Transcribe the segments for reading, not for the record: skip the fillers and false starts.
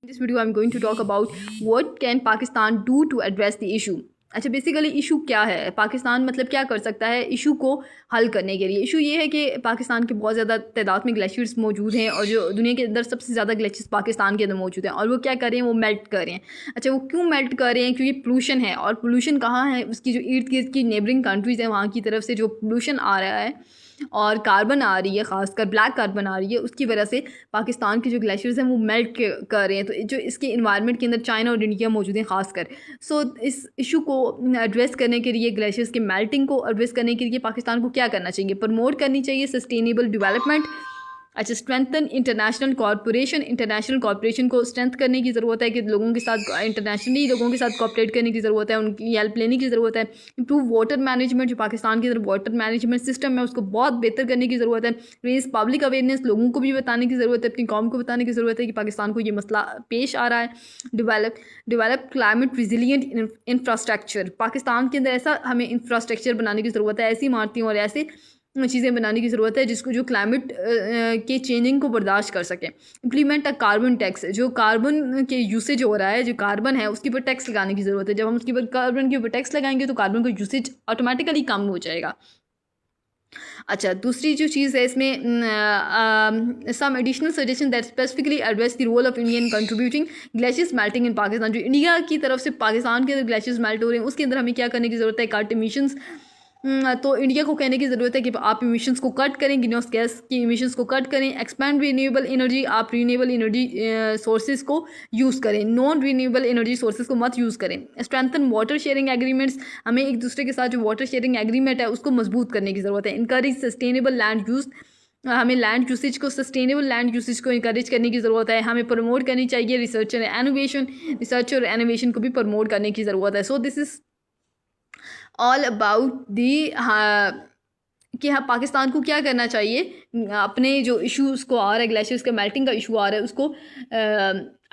In this video, I'm going to talk about what can Pakistan do to address the issue. अच्छा, basically issue क्या है, पाकिस्तान मतलब क्या कर सकता है इशू को हल करने के लिए। इशू ये है कि पाकिस्तान के बहुत ज़्यादा तादाद में ग्लेशियर्स मौजूद हैं और जो दुनिया के अंदर सबसे ज़्यादा ग्लेशियर्स पाकिस्तान के अंदर मौजूद हैं और वो क्या कर रहे हैं, वो मेल्ट कर रहे हैं। अच्छा, वो क्यों मेल्ट कर रहे हैं? क्योंकि पोल्यूशन है, और पोल्यूशन कहाँ है, उसकी जो इर्द गिर्द की नेबरिंग कंट्रीज़ हैं वहाँ की तरफ से जो पोल्यूशन आ रहा है और कार्बन आ रही है, ख़ासकर ब्लैक कार्बन आ रही है, उसकी वजह से पाकिस्तान के जो ग्लेशियर्स हैं वो मेल्ट कर रहे हैं। तो जो इसके इन्वायरमेंट के अंदर चाइना और इंडिया मौजूद हैं ख़ासकर। सो इस इशू को एड्रेस करने के लिए, ग्लेशियर्स के मेल्टिंग को एड्रेस करने के लिए पाकिस्तान को क्या करना चाहिए? प्रमोट करनी चाहिए सस्टेनेबल डेवलपमेंट। अच्छा, स्ट्रेंथन इंटरनेशनल कॉर्पोरेशन को स्ट्रेंथ करने की ज़रूरत है कि लोगों के साथ इंटरनेशनली लोगों के साथ कॉपरेट करने की ज़रूरत है, उनकी हेल्प लेने की ज़रूरत है। इंप्रूव वाटर मैनेजमेंट, जो पाकिस्तान के अंदर वाटर मैनेजमेंट सिस्टम है उसको बहुत बेहतर करने की ज़रूरत है। रेज पब्लिक अवेयरनेस, लोगों को भी बताने की ज़रूरत है, अपनी कौम को बताने की ज़रूरत है कि पाकिस्तान को ये मसला पेश आ रहा है। Develop climate resilient infrastructure, Pakistan के अंदर ऐसा हमें इंफ्रास्ट्रक्चर बनाने की ज़रूरत है, ऐसी इमारतें और ऐसे चीज़ें बनाने की ज़रूरत है जिसको जो क्लाइमेट के चेंजिंग को बर्दाश्त कर सके। इम्प्लीमेंट अ कार्बन टैक्स, जो कार्बन के यूसेज हो रहा है, जो कार्बन है उसके ऊपर टैक्स लगाने की ज़रूरत है। जब हम उसके ऊपर कार्बन के ऊपर टैक्स लगाएंगे तो कार्बन का यूसेज ऑटोमेटिकली कम हो जाएगा। अच्छा, दूसरी जो चीज़ है इसमें some additional suggestion that specifically address the role of Indian contributing glaciers melting in Pakistan. जो इंडिया की तरफ से पाकिस्तान के अंदर ग्लेशियर्स मेल्ट हो रहे हैं उसके अंदर हमें क्या करने की ज़रूरत है? Cut emissions. तो इंडिया को कहने की ज़रूरत है कि आप इमिशंस को कट करें, ग्रीन हाउस गैस की इमिशंस को कट करें। एक्सपैंड रीन्यूएबल एनर्जी, आप रीन्यूएबल एनर्जी सोर्सेज को यूज़ करें, नॉन रीन्यूएबल एनर्जी सोर्सेज को मत यूज़ करें। स्ट्रेंथन वाटर शेयरिंग एग्रीमेंट्स, हमें एक दूसरे के साथ जो वाटर शेयरिंग एग्रीमेंट है उसको मजबूत करने की ज़रूरत है। इनकरेज सस्टेनेबल लैंड यूज़, हमें लैंड यूसेज को, सस्टेनेबल लैंड यूसेज को इंकरेज करने की ज़रूरत है। हमें प्रमोट करनी चाहिए रिसर्च और एनोवेशन को भी प्रमोट करने की ज़रूरत है। So this is all about the कि हाँ पाकिस्तान को क्या करना चाहिए अपने जो इश्यूज़ को आ रहा है, ग्लेशियर्स का मेल्टिंग का इशू आ रहा है उसको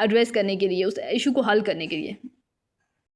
एड्रेस करने के लिए, उस इशू को हल करने के लिए।